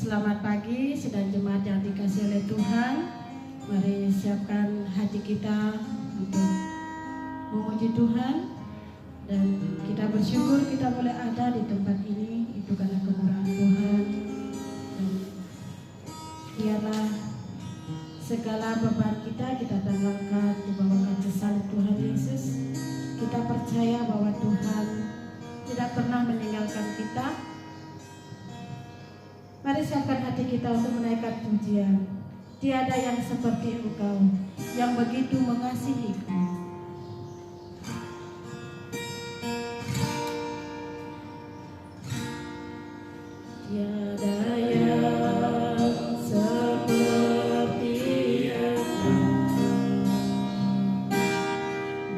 Selamat pagi, sedang jemaat yang dikasihi oleh Tuhan. Mari siapkan hati kita untuk memuji Tuhan. Dan kita bersyukur kita boleh ada di tempat ini. Itu karena kemurahan Tuhan. Dan biarlah segala beban kita tanggalkan di bawah kasih sayang Tuhan Yesus. Kita percaya bahwa Tuhan tidak pernah meninggalkan kita. Mari siapkan hati kita untuk menaikkan pujian. Tiada yang seperti Engkau, yang begitu mengasihiku. Tiada yang seperti Engkau,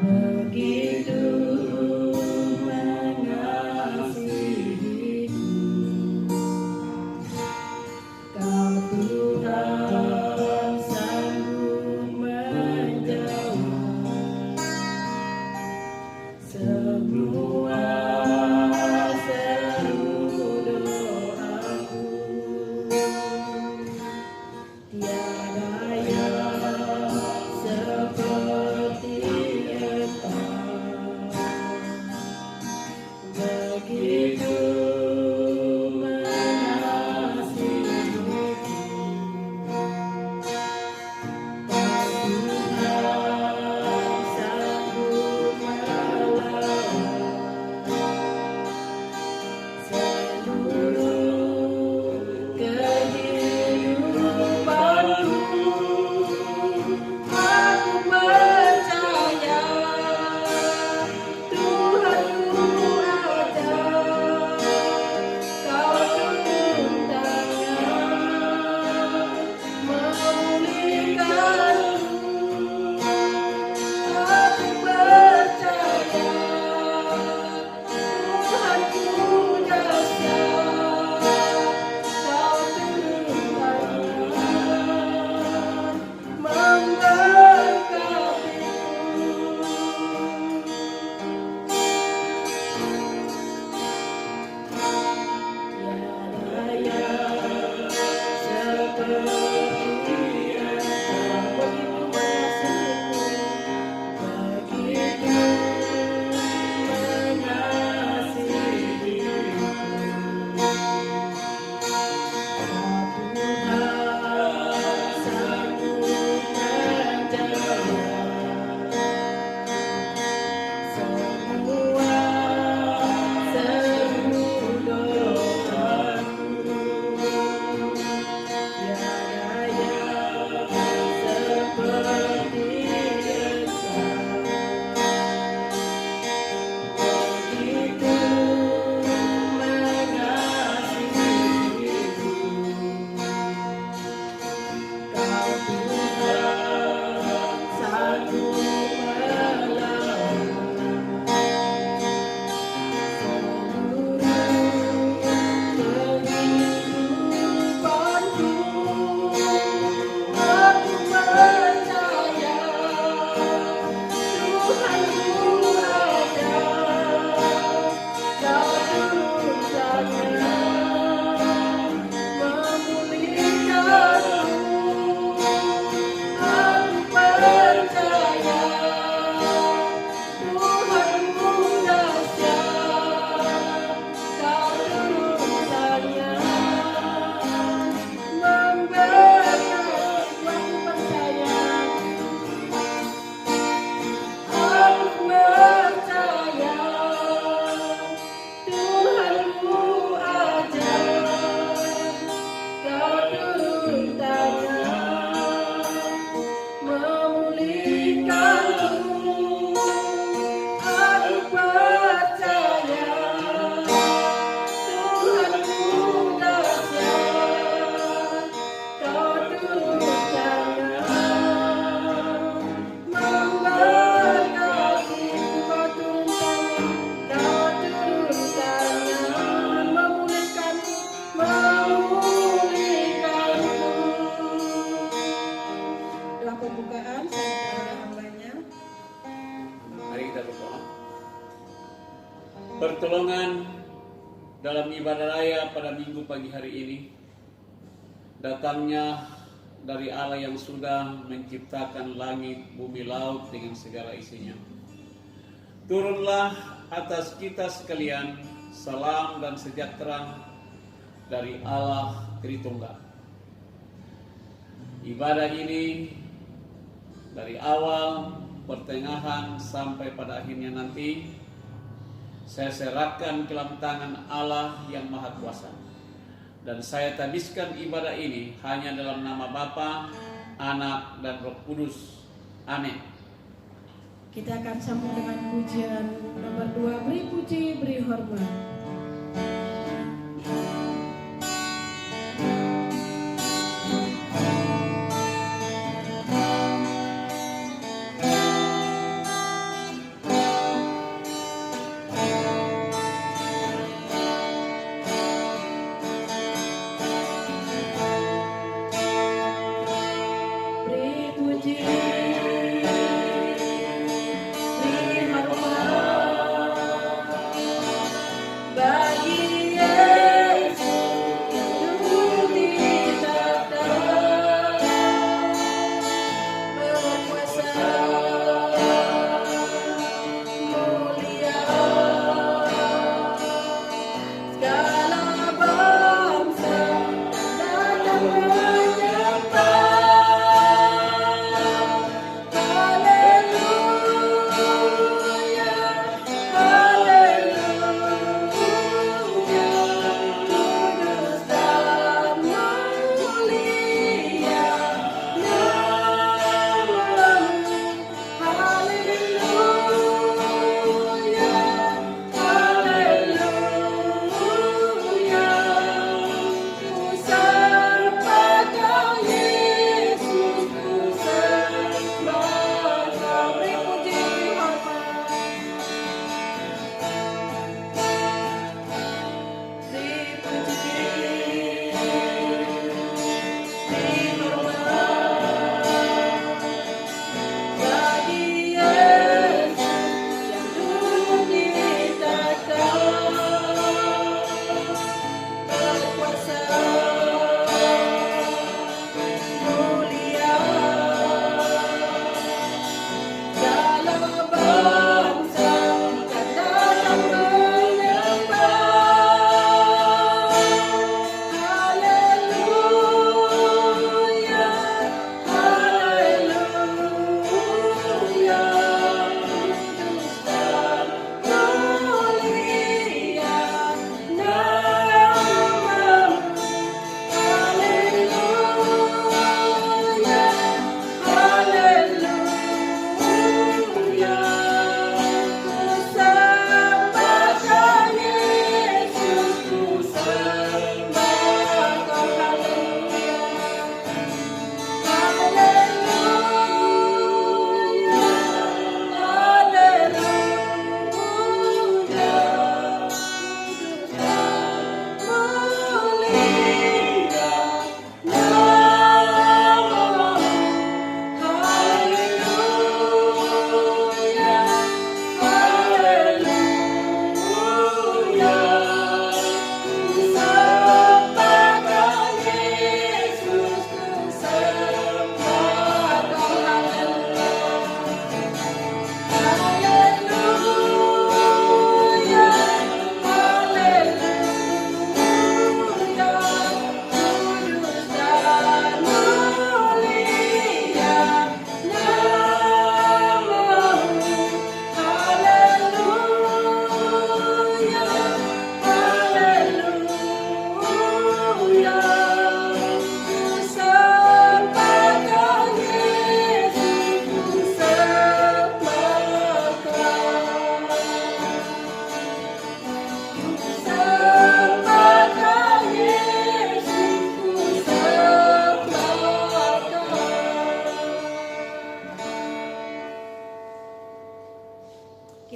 begitu mengasihiku. Kau Tuhan sanggup menjawab semua seru doaku. Tiada yang seperti Engkau, begitu mengasihiku. Kau Tuhan sanggup melawan seluruh kehidupanku. Aku percaya Tuhanku ada. Kau turun tangan memulihkanku. Aku percaya Tuhanku dahsyat. Kau turun tangan memberkatiku. Tiada yang seperti Engkau, begitu mengasihiku. Tuhan sanggup menjawab semua seru doaku. Tiada yang seperti Engkau, begitu mengasihiku. Kau Tuhan sanggup melawan seluruh kehidupanku. Aku percaya Tuhanku ada. Kau turun tangan memulihkanku. Aku percaya Tuhanku dahsyat. Kau turun tangan memberkati. Aku percaya, aku percaya Tuhanku ajaib. Kau turun tangan memulihkanku. Aku percaya Tuhanku dahsyat. Kau turun tangan memberkati. Kau turun tangan memulihkanku. Doa pembukaan saya hambanya. Mari kita berdoa. Pertolongan dalam ibadah raya pada minggu pagi hari ini datangnya dari Allah yang sudah menciptakan langit, bumi, laut dengan segala isinya. Turunlah atas kita sekalian salam dan sejahtera dari Allah Tritunggal. Ibadah ini dari awal, pertengahan sampai pada akhirnya nanti saya serahkan ke dalam tangan Allah yang Maha Kuasa. Dan saya tabiskan ibadah ini hanya dalam nama Bapa, Anak, dan Roh Kudus. Amin. Kita akan sambung dengan pujian nomor 2, beri puji, beri hormat.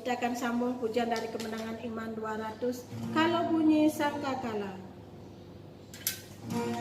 Kita akan sambung pujian dari Kemenangan Iman 200, Kalau Bunyi Sangkakala. Kalau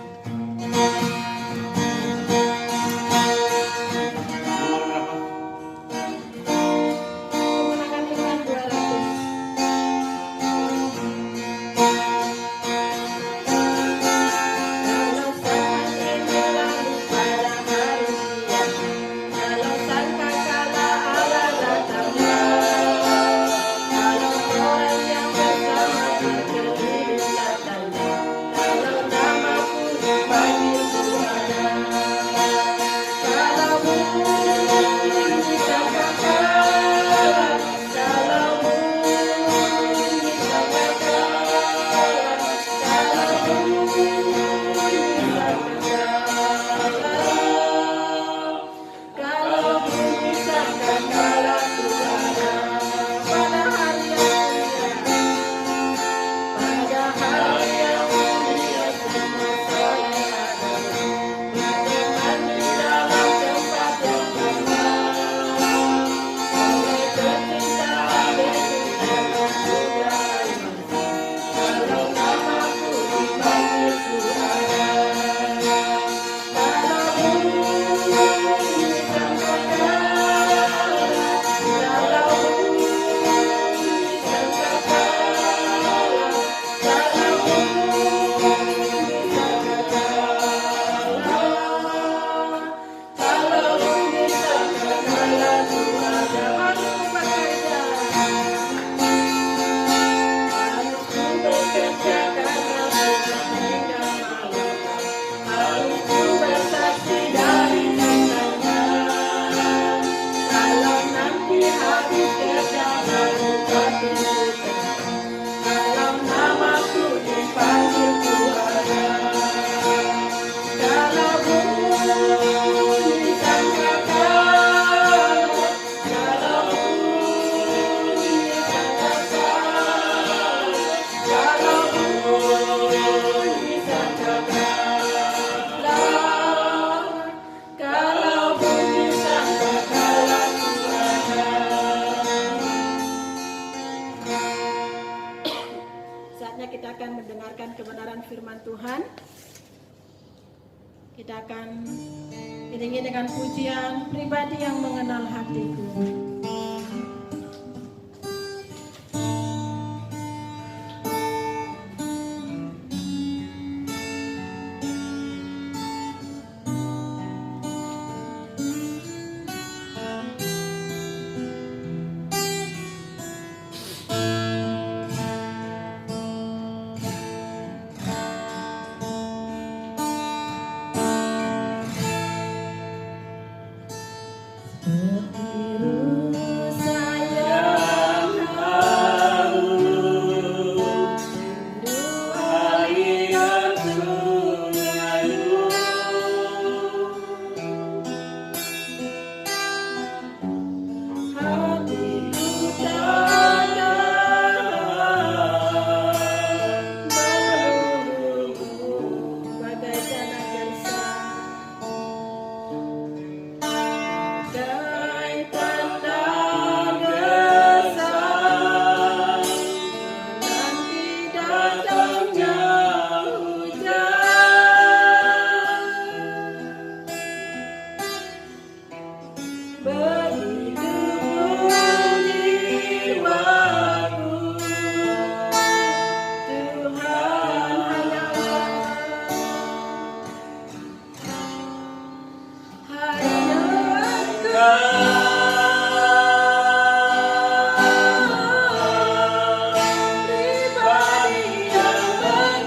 Firman Tuhan. Kita akan iringi dengan pujian pribadi yang mengenal hatiku. Pribadi yang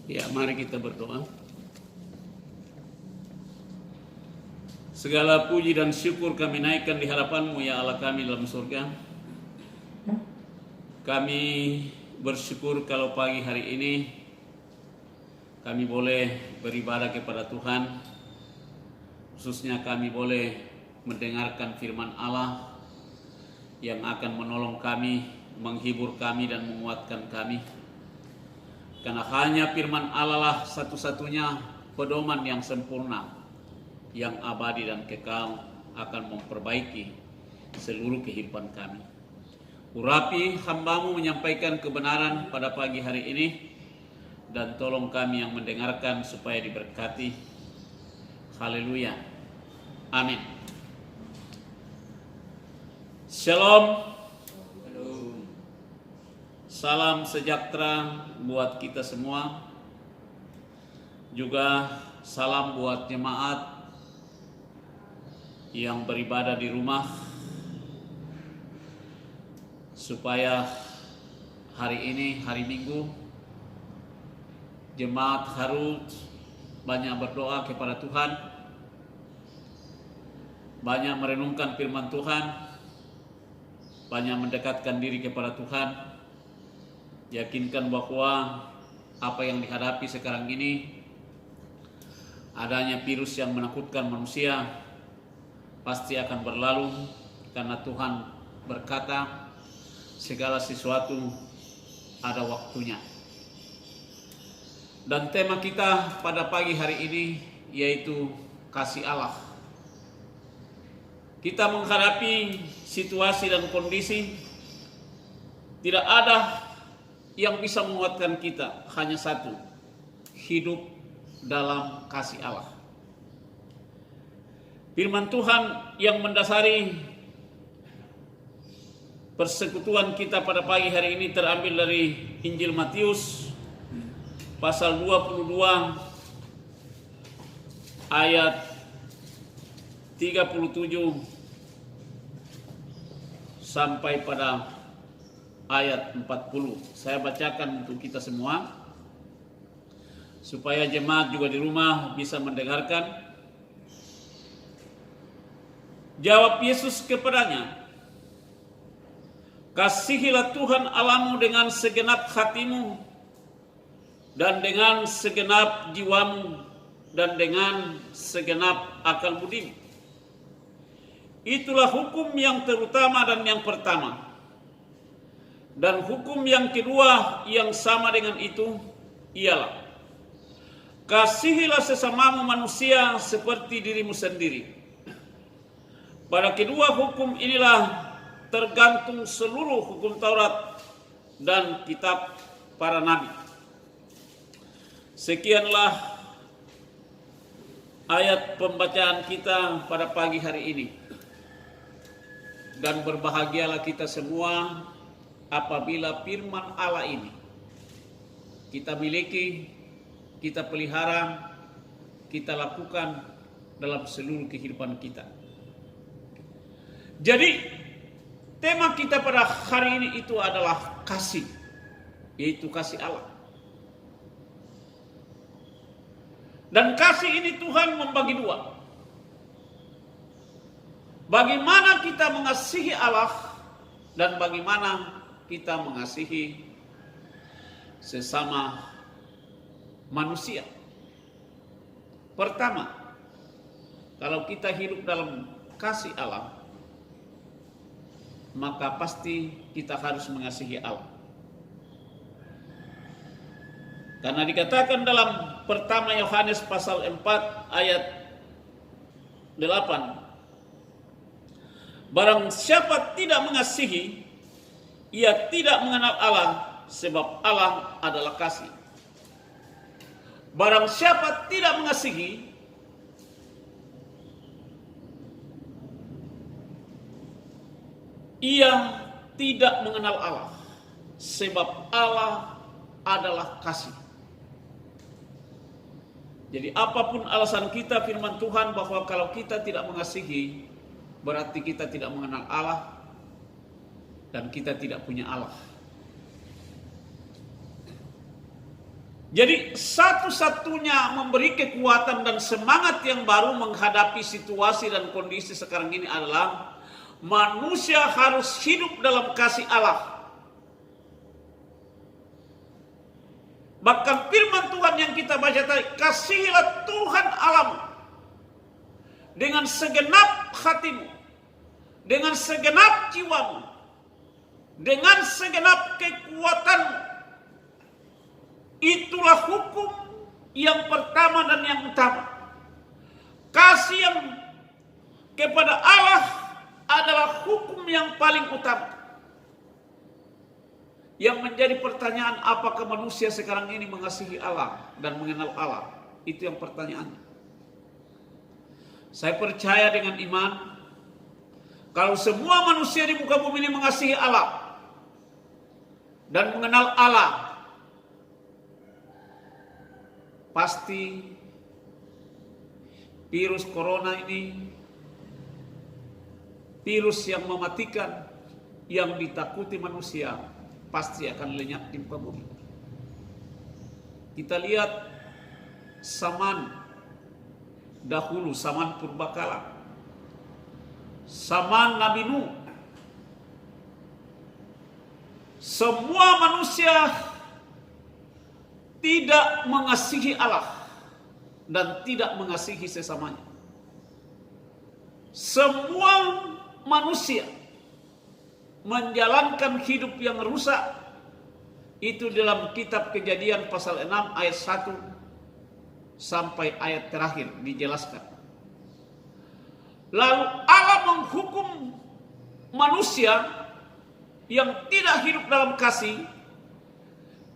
Ya, mari kita berdoa. Segala puji dan syukur kami naikkan di hadapan-Mu ya Allah kami dalam surga. Kami bersyukur kalau pagi hari ini kami boleh beribadah kepada Tuhan. Khususnya kami boleh mendengarkan firman Allah yang akan menolong kami, menghibur kami dan menguatkan kami. Karena hanya firman Allah lah satu-satunya pedoman yang sempurna, yang abadi dan kekal akan memperbaiki seluruh kehidupan kami. Urapi hamba-Mu menyampaikan kebenaran pada pagi hari ini, dan tolong kami yang mendengarkan supaya diberkati. Haleluya. Amin. Shalom. Salam sejahtera buat kita semua. Juga salam buat jemaat yang beribadah di rumah, supaya hari ini, hari Minggu, jemaat harus banyak berdoa kepada Tuhan, banyak merenungkan firman Tuhan, banyak mendekatkan diri kepada Tuhan. Yakinkan bahwa apa yang dihadapi sekarang ini, adanya virus yang menakutkan manusia, pasti akan berlalu, karena Tuhan berkata segala sesuatu ada waktunya. Dan tema kita pada pagi hari ini yaitu kasih Allah. Kita menghadapi situasi dan kondisi, tidak ada yang bisa menguatkan kita, hanya satu: hidup dalam kasih Allah. Firman Tuhan yang mendasari persekutuan kita pada pagi hari ini terambil dari Injil Matius pasal 22 ayat 37 sampai pada ayat 40. Saya bacakan untuk kita semua supaya jemaat juga di rumah bisa mendengarkan. Jawab Yesus kepadanya, "Kasihilah Tuhan Allahmu dengan segenap hatimu, dan dengan segenap jiwamu, dan dengan segenap akal budimu. Itulah hukum yang terutama dan yang pertama. Dan hukum yang kedua yang sama dengan itu ialah, kasihilah sesamamu manusia seperti dirimu sendiri. Pada kedua hukum inilah tergantung seluruh hukum Taurat dan kitab para nabi." Sekianlah ayat pembacaan kita pada pagi hari ini. Dan berbahagialah kita semua apabila firman Allah ini kita miliki, kita pelihara, kita lakukan dalam seluruh kehidupan kita. Jadi tema kita pada hari ini itu adalah kasih, yaitu kasih Allah. Dan kasih ini Tuhan membagi dua. Bagaimana kita mengasihi Allah dan bagaimana kita mengasihi sesama manusia. Pertama, kalau kita hidup dalam kasih Allah, maka pasti kita harus mengasihi Allah. Karena dikatakan dalam pertama Yohanes pasal 4 ayat 8, barang siapa tidak mengasihi, ia tidak mengenal Allah, sebab Allah adalah kasih. Barang siapa tidak mengasihi, ia tidak mengenal Allah, sebab Allah adalah kasih. Jadi apapun alasan kita, firman Tuhan bahwa kalau kita tidak mengasihi, berarti kita tidak mengenal Allah dan kita tidak punya Allah. Jadi satu-satunya memberi kekuatan dan semangat yang baru menghadapi situasi dan kondisi sekarang ini adalah manusia harus hidup dalam kasih Allah. Bahkan firman Tuhan yang kita baca tadi, kasihilah Tuhan Allahmu dengan segenap hatimu, dengan segenap jiwamu, dengan segenap kekuatanmu. Itulah hukum yang pertama dan yang utama. Kasih yang kepada Allah adalah hukum yang paling utama. Yang menjadi pertanyaan, apakah manusia sekarang ini mengasihi Allah dan mengenal Allah? Itu yang pertanyaannya. Saya percaya dengan iman, kalau semua manusia di muka bumi ini mengasihi Allah dan mengenal Allah, pasti virus corona ini, virus yang mematikan, yang ditakuti manusia, pasti akan lenyap di muka bumi. Kita lihat zaman dahulu, zaman purbakala, zaman Nabi Nuh. Semua manusia tidak mengasihi Allah dan tidak mengasihi sesamanya. Semua manusia menjalankan hidup yang rusak. Itu dalam kitab Kejadian pasal 6 ayat 1 sampai ayat terakhir dijelaskan. Lalu Allah menghukum manusia yang tidak hidup dalam kasih,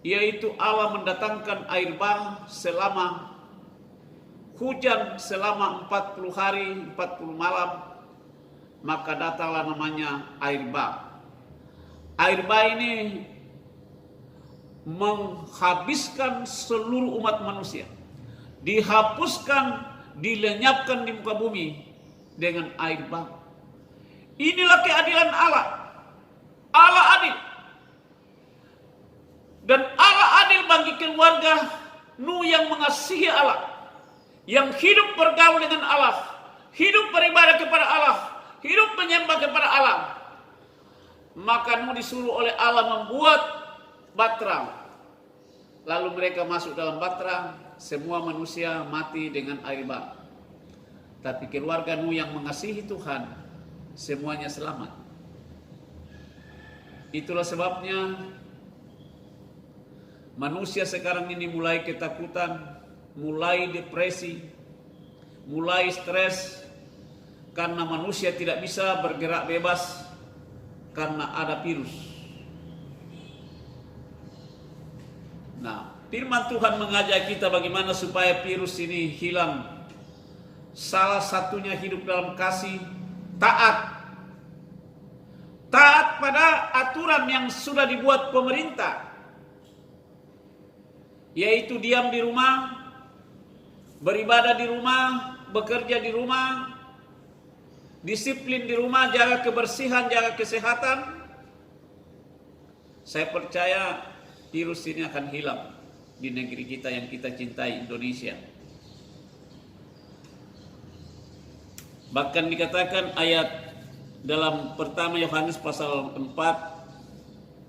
yaitu Allah mendatangkan air bah selama hujan selama 40 hari 40 malam, maka datanglah namanya air bah. Air bah ini menghabiskan seluruh umat manusia, dihapuskan, dilenyapkan di muka bumi dengan air bah. Inilah keadilan Allah. Allah adil. Dan Allah adil bagi keluarga Nuh yang mengasihi Allah, yang hidup bergaul dengan Allah, hidup beribadah kepada Allah, hidup menyembah kepada Allah. Maka Nuh disuruh oleh Allah membuat batra. Lalu mereka masuk dalam batra, semua manusia mati dengan air bah. Tapi keluarga Nuh yang mengasihi Tuhan, semuanya selamat. Itulah sebabnya manusia sekarang ini mulai ketakutan, mulai depresi, mulai stres, karena manusia tidak bisa bergerak bebas karena ada virus. Nah, firman Tuhan mengajak kita bagaimana supaya virus ini hilang. Salah satunya hidup dalam kasih, taat. Taat pada aturan yang sudah dibuat pemerintah, yaitu diam di rumah, beribadah di rumah, bekerja di rumah, disiplin di rumah, jaga kebersihan, jaga kesehatan. Saya percaya virus ini akan hilang di negeri kita yang kita cintai, Indonesia. Bahkan dikatakan ayat dalam pertama Yohanes pasal 4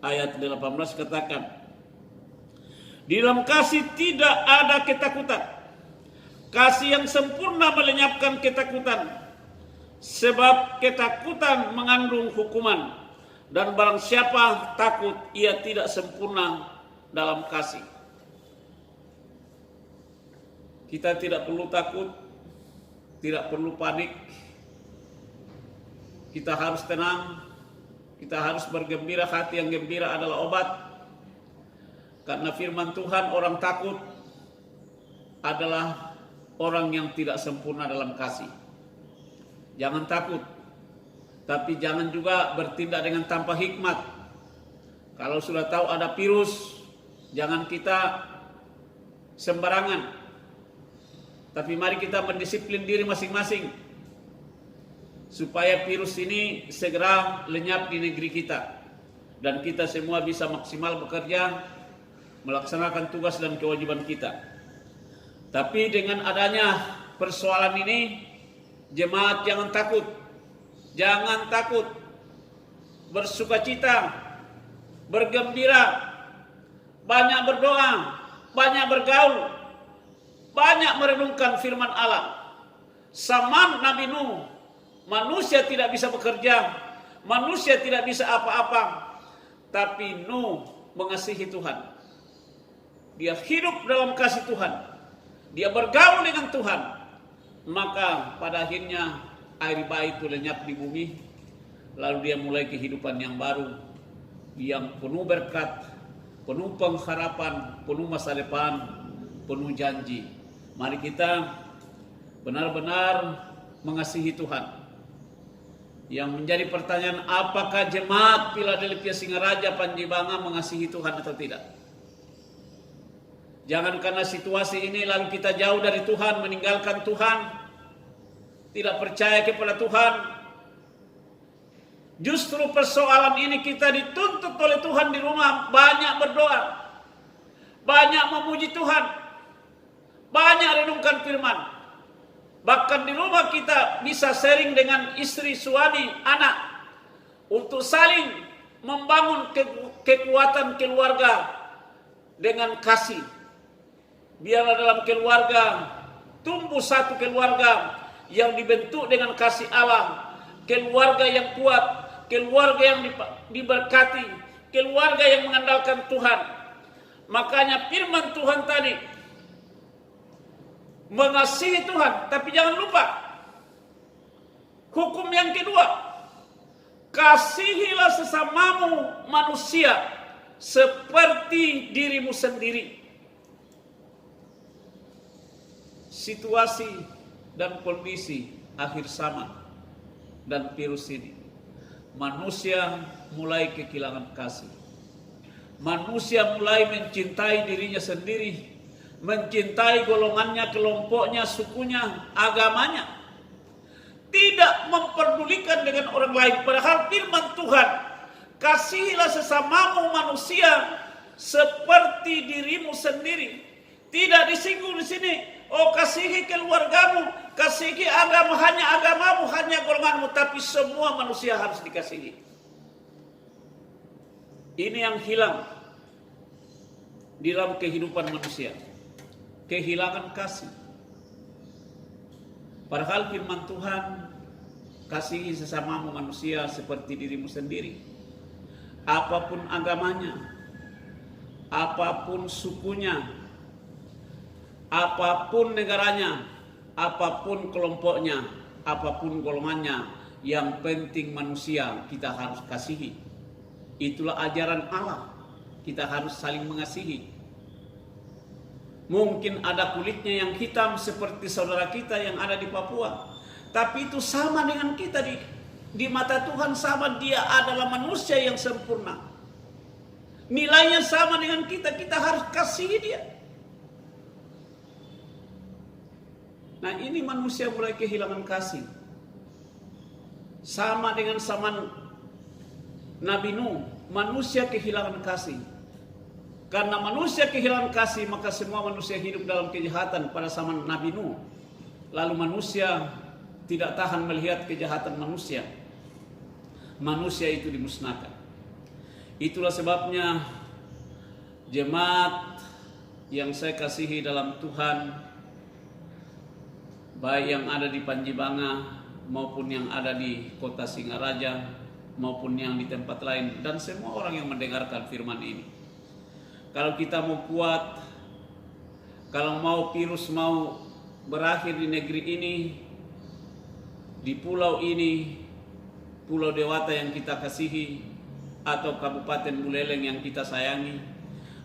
ayat 18 katakan, di dalam kasih tidak ada ketakutan. Kasih yang sempurna melenyapkan ketakutan. Sebab ketakutan mengandung hukuman. Dan barang siapa takut, ia tidak sempurna dalam kasih. Kita tidak perlu takut, tidak perlu panik. Kita harus tenang. Kita harus bergembira. Hati yang gembira adalah obat. Karena firman Tuhan, orang takut adalah orang yang tidak sempurna dalam kasih. Jangan takut, tapi jangan juga bertindak dengan tanpa hikmat. Kalau sudah tahu ada virus, jangan kita sembarangan. Tapi mari kita mendisiplin diri masing-masing, supaya virus ini segera lenyap di negeri kita. Dan kita semua bisa maksimal bekerja, melaksanakan tugas dan kewajiban kita. Tapi dengan adanya persoalan ini, jemaat jangan takut. Jangan takut. Bersukacita, bergembira, banyak berdoa, banyak bergaul, banyak merenungkan firman Allah. Zaman Nabi Nuh, manusia tidak bisa bekerja, manusia tidak bisa apa-apa, tapi Nuh mengasihi Tuhan. Dia hidup dalam kasih Tuhan, dia bergaul dengan Tuhan. Maka pada akhirnya air bah itu lenyap di bumi. Lalu dia mulai kehidupan yang baru, yang penuh berkat, penuh pengharapan, penuh masa depan, penuh janji. Mari kita benar-benar mengasihi Tuhan. Yang menjadi pertanyaan, apakah jemaat Philadelphia Singaraja Panjibanga mengasihi Tuhan atau tidak? Jangan karena situasi ini lalu kita jauh dari Tuhan, meninggalkan Tuhan, tidak percaya kepada Tuhan. Justru persoalan ini kita dituntut oleh Tuhan di rumah banyak berdoa, banyak memuji Tuhan, banyak renungkan firman. Bahkan di rumah kita bisa sharing dengan istri, suami, anak untuk saling membangun kekuatan keluarga dengan kasih. Biarlah dalam keluarga tumbuh satu keluarga yang dibentuk dengan kasih Allah, keluarga yang kuat, keluarga yang diberkati, keluarga yang mengandalkan Tuhan. Makanya firman Tuhan tadi, mengasihi Tuhan, tapi jangan lupa hukum yang kedua, kasihilah sesamamu manusia seperti dirimu sendiri. Situasi dan kondisi akhir zaman dan virus ini, manusia mulai kehilangan kasih. Manusia mulai mencintai dirinya sendiri, mencintai golongannya, kelompoknya, sukunya, agamanya. Tidak memperdulikan dengan orang lain. Padahal firman Tuhan, kasihilah sesamamu manusia seperti dirimu sendiri. Tidak disinggung di sini, oh kasihi keluargamu, kasihi agama, hanya agamamu, hanya golonganmu, tapi semua manusia harus dikasihi. Ini yang hilang di dalam kehidupan manusia, kehilangan kasih. Padahal firman Tuhan, kasihi sesamamu manusia seperti dirimu sendiri. Apapun agamanya, apapun sukunya, apapun negaranya, apapun kelompoknya, apapun golongannya, yang penting manusia kita harus kasihi. Itulah ajaran Allah. Kita harus saling mengasihi. Mungkin ada kulitnya yang hitam seperti saudara kita yang ada di Papua, tapi itu sama dengan kita di mata Tuhan, sama. Dia adalah manusia yang sempurna. Nilainya sama dengan kita. Kita harus kasihi dia. Nah, ini manusia mulai kehilangan kasih. Sama dengan zaman Nabi Nuh, manusia kehilangan kasih. Karena manusia kehilangan kasih, maka semua manusia hidup dalam kejahatan pada zaman Nabi Nuh. Lalu manusia tidak tahan melihat kejahatan manusia. Manusia itu dimusnahkan. Itulah sebabnya jemaat yang saya kasihi dalam Tuhan, baik yang ada di Panjibanga maupun yang ada di kota Singaraja maupun yang di tempat lain, dan semua orang yang mendengarkan firman ini. Kalau kita mau kuat, kalau mau virus mau berakhir di negeri ini, di pulau ini, Pulau Dewata yang kita kasihi, atau Kabupaten Buleleng yang kita sayangi,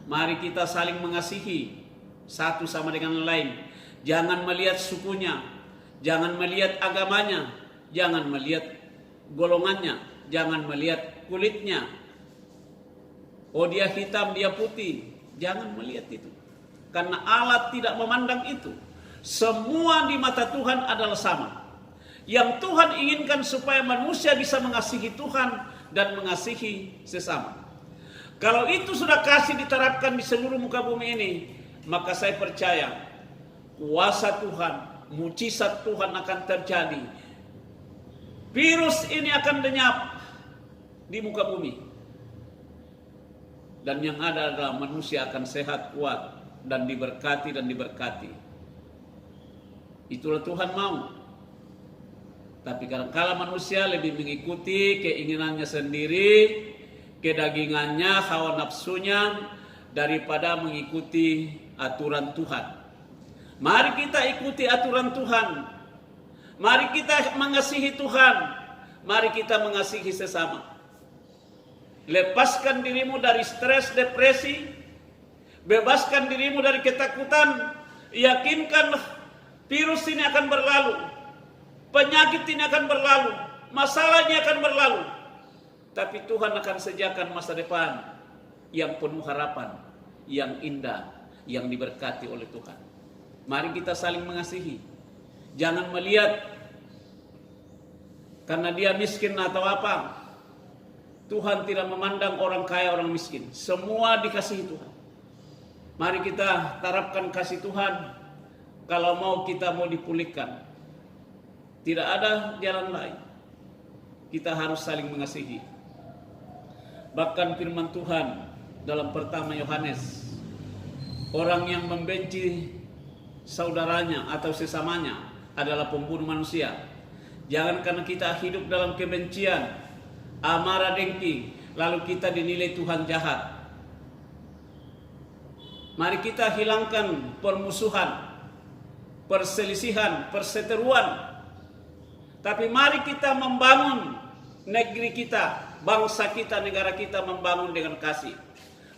mari kita saling mengasihi satu sama dengan lain. Jangan melihat sukunya, jangan melihat agamanya, jangan melihat golongannya, jangan melihat kulitnya. Oh dia hitam, dia putih. Jangan melihat itu. Karena Allah tidak memandang itu. Semua di mata Tuhan adalah sama. Yang Tuhan inginkan supaya manusia bisa mengasihi Tuhan dan mengasihi sesama. Kalau itu sudah kasih diterapkan di seluruh muka bumi ini, maka saya percaya kuasa Tuhan, mujizat Tuhan akan terjadi. Virus ini akan lenyap di muka bumi. Dan yang ada adalah manusia akan sehat, kuat, dan diberkati dan diberkati. Itulah Tuhan mau. Tapi kadang-kala manusia lebih mengikuti keinginannya sendiri, kedagingannya, hawa nafsunya, daripada mengikuti aturan Tuhan. Mari kita ikuti aturan Tuhan. Mari kita mengasihi Tuhan. Mari kita mengasihi sesama. Lepaskan dirimu dari stres, depresi. Bebaskan dirimu dari ketakutan. Yakinkan virus ini akan berlalu. Penyakit ini akan berlalu. Masalah ini akan berlalu. Tapi Tuhan akan sediakan masa depan yang penuh harapan, yang indah, yang diberkati oleh Tuhan. Mari kita saling mengasihi. Jangan melihat karena dia miskin atau apa. Tuhan tidak memandang orang kaya, orang miskin. Semua dikasihi Tuhan. Mari kita terapkan kasih Tuhan. Kalau kita mau dipulihkan. Tidak ada jalan lain. Kita harus saling mengasihi. Bahkan firman Tuhan dalam pertama Yohanes, orang yang membenci saudaranya atau sesamanya adalah pembunuh manusia. Jangan karena kita hidup dalam kebencian, amarah, dengki, lalu kita dinilai Tuhan jahat. Mari kita hilangkan permusuhan, perselisihan, perseteruan. Tapi mari kita membangun negeri kita, bangsa kita, negara kita, membangun dengan kasih.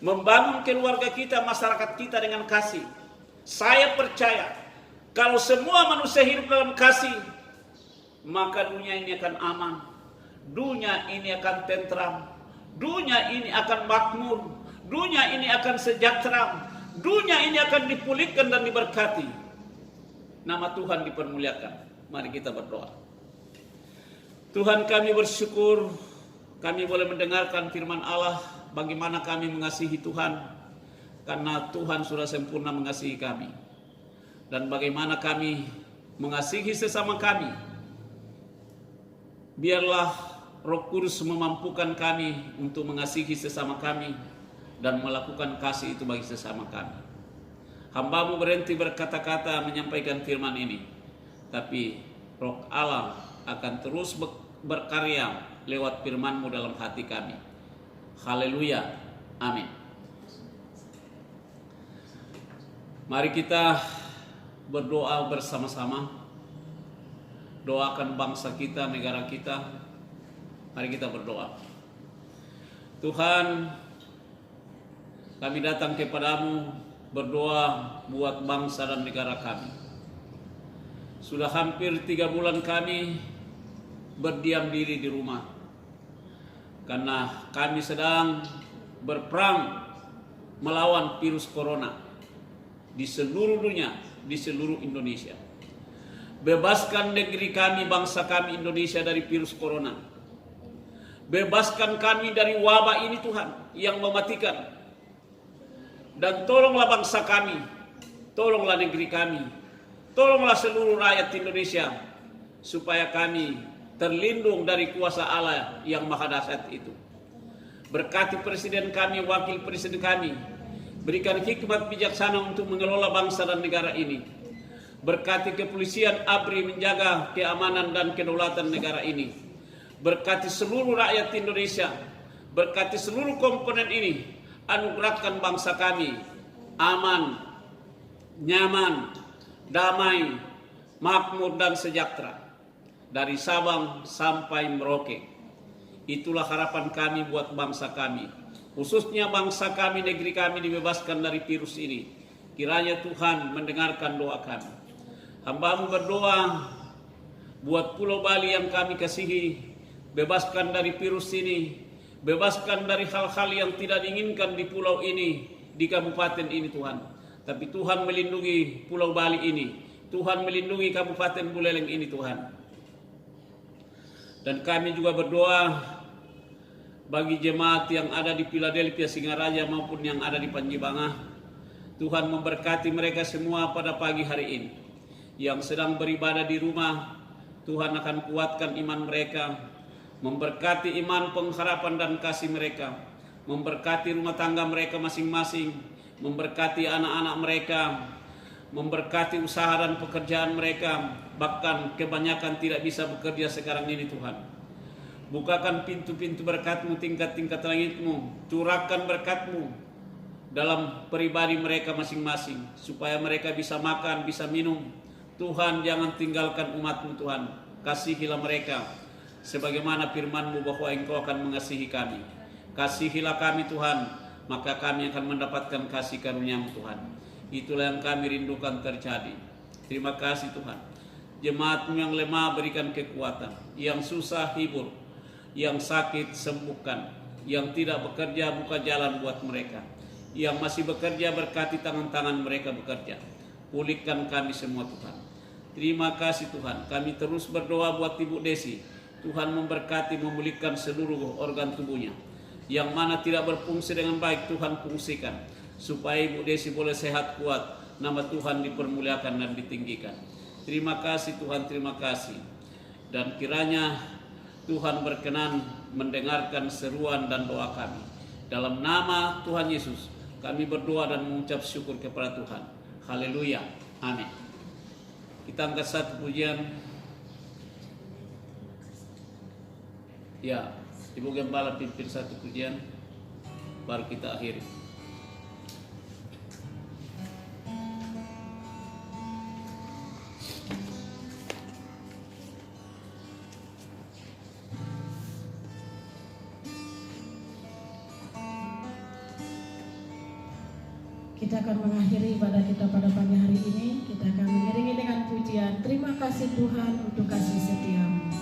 Membangun keluarga kita, masyarakat kita dengan kasih. Saya percaya kalau semua manusia hidup dalam kasih, maka dunia ini akan aman. Dunia ini akan tentram. Dunia ini akan makmur. Dunia ini akan sejahtera. Dunia ini akan dipulihkan dan diberkati. Nama Tuhan dipermuliakan. Mari kita berdoa. Tuhan, kami bersyukur kami boleh mendengarkan firman Allah, bagaimana kami mengasihi Tuhan karena Tuhan sudah sempurna mengasihi kami, dan bagaimana kami mengasihi sesama kami. Biarlah Roh Kudus memampukan kami untuk mengasihi sesama kami dan melakukan kasih itu bagi sesama kami. Hamba-Mu berhenti berkata-kata menyampaikan firman ini, tapi Roh Allah akan terus berkarya lewat firman-Mu dalam hati kami. Haleluya. Amin. Mari kita berdoa bersama-sama. Doakan bangsa kita, negara kita. Mari kita berdoa. Tuhan, kami datang kepadamu berdoa buat bangsa dan negara kami. Sudah hampir 3 bulan kami berdiam diri di rumah karena kami sedang berperang melawan virus corona di seluruh dunia, di seluruh Indonesia. Bebaskan negeri kami, bangsa kami Indonesia dari virus corona. Bebaskan kami dari wabah ini Tuhan yang mematikan. Dan tolonglah bangsa kami, tolonglah negeri kami, tolonglah seluruh rakyat Indonesia supaya kami terlindung dari kuasa Allah yang maha dahsyat itu. Berkati presiden kami, wakil presiden kami, berikan hikmat bijaksana untuk mengelola bangsa dan negara ini. Berkati kepolisian ABRI menjaga keamanan dan kedaulatan negara ini. Berkati seluruh rakyat Indonesia, berkati seluruh komponen ini. Anugerahkan bangsa kami aman, nyaman, damai, makmur dan sejahtera dari Sabang sampai Merauke. Itulah harapan kami buat bangsa kami, khususnya bangsa kami, negeri kami dibebaskan dari virus ini. Kiranya Tuhan mendengarkan doa kami. Hamba-Mu berdoa buat Pulau Bali yang kami kasihi, bebaskan dari virus ini, bebaskan dari hal-hal yang tidak diinginkan di pulau ini, di kabupaten ini Tuhan. Tapi Tuhan melindungi Pulau Bali ini, Tuhan melindungi Kabupaten Buleleng ini Tuhan. Dan kami juga berdoa bagi jemaat yang ada di Philadelphia, Singaraja maupun yang ada di Panjibangah. Tuhan memberkati mereka semua pada pagi hari ini. Yang sedang beribadah di rumah, Tuhan akan kuatkan iman mereka, memberkati iman, pengharapan dan kasih mereka, memberkati rumah tangga mereka masing-masing, memberkati anak-anak mereka, memberkati usaha dan pekerjaan mereka. Bahkan kebanyakan tidak bisa bekerja sekarang ini Tuhan. Bukakan pintu-pintu berkat-Mu, tingkat-tingkat langit-Mu, curahkan berkat-Mu dalam pribadi mereka masing-masing, supaya mereka bisa makan, bisa minum. Tuhan, jangan tinggalkan umat-Mu Tuhan, kasihilah mereka, sebagaimana firman-Mu bahwa Engkau akan mengasihi kami. Kasihilah kami Tuhan, maka kami akan mendapatkan kasih karunia-Mu Tuhan. Itulah yang kami rindukan terjadi. Terima kasih Tuhan. Jemaat-Mu yang lemah berikan kekuatan, yang susah hibur, yang sakit sembuhkan, yang tidak bekerja buka jalan buat mereka, yang masih bekerja berkati tangan-tangan mereka bekerja. Pulihkan kami semua Tuhan. Terima kasih Tuhan. Kami terus berdoa buat Ibu Desi. Tuhan memberkati, memulihkan seluruh organ tubuhnya. Yang mana tidak berfungsi dengan baik, Tuhan fungsikan, supaya Ibu Desi boleh sehat kuat, nama Tuhan dipermuliakan dan ditinggikan. Terima kasih Tuhan, terima kasih. Dan kiranya Tuhan berkenan mendengarkan seruan dan doa kami. Dalam nama Tuhan Yesus, kami berdoa dan mengucap syukur kepada Tuhan. Haleluya. Amin. Kita angkat satu pujian. Ya, Ibu Gembala pimpin satu pujian, baru kita akhiri. Kita akan mengakhiri ibadah kita pada pagi hari ini. Kita akan mengiringi dengan pujian, terima kasih Tuhan untuk kasih setia-Mu.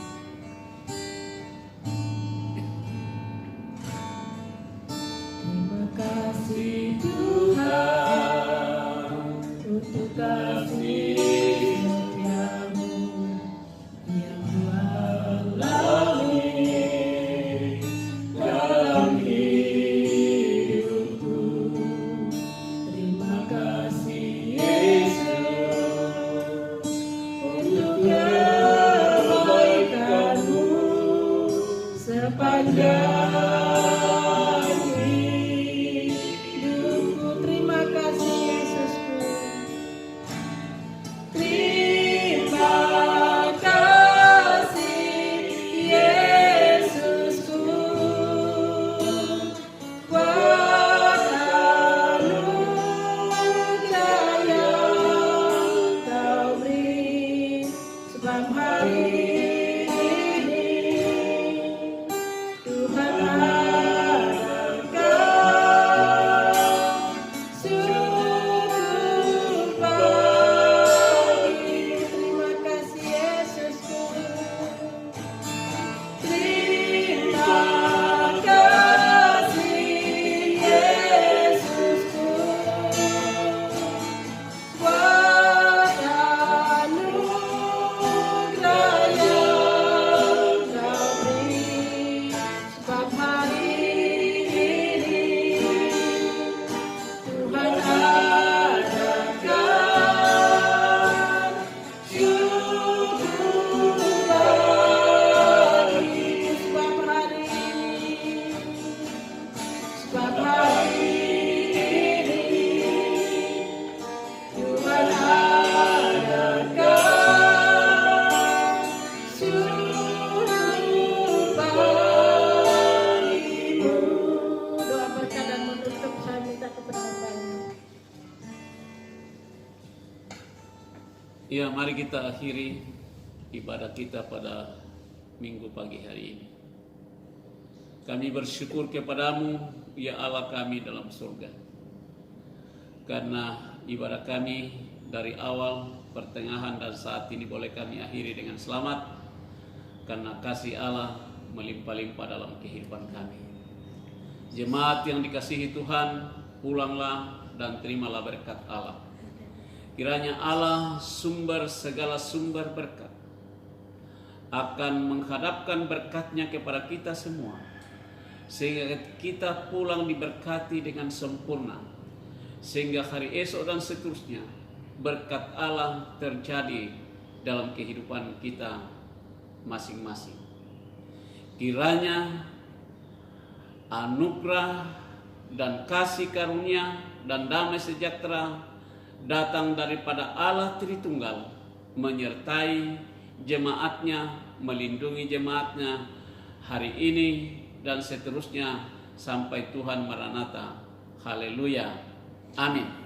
Terima kasih Tuhan untuk kasih setia-Mu yang Tuhan lalui dalam hidupku. Terima kasih Yesus untuk kebaikan-Mu sepanjang hidupku. Terima kasih Yesusku. Terima kasih Yesusku. Buat anugerah yang Kau beri, sebab hari ini Tuhan adakan syukur bagi. Terima kasih Yesusku. Terima kasih Yesusku. Buat anugerah yang Kau beri, sebab hari ini Tuhan adakan syukur bagi. Sebab hari ini Tuhan adakan syukur bagimu. Doa berkat dan menutup saya minta kepada Bapak-Ibu. Ya, mari kita akhiri ibadah kita pada minggu pagi hari ini. Kami bersyukur kepadamu, ya Allah kami dalam surga, karena ibadah kami dari awal, pertengahan, dan saat ini boleh kami akhiri dengan selamat, karena kasih Allah melimpah-limpah dalam kehidupan kami. Jemaat yang dikasihi Tuhan, pulanglah dan terimalah berkat Allah. Kiranya Allah, sumber segala sumber berkat, akan menghadapkan berkat-Nya kepada kita semua, sehingga kita pulang diberkati dengan sempurna, sehingga hari esok dan seterusnya berkat Allah terjadi dalam kehidupan kita masing-masing. Kiranya anugerah dan kasih karunia dan damai sejahtera datang daripada Allah Tritunggal, menyertai jemaatnya, melindungi jemaatnya hari ini dan seterusnya sampai Tuhan Maranatha. Haleluya. Amin.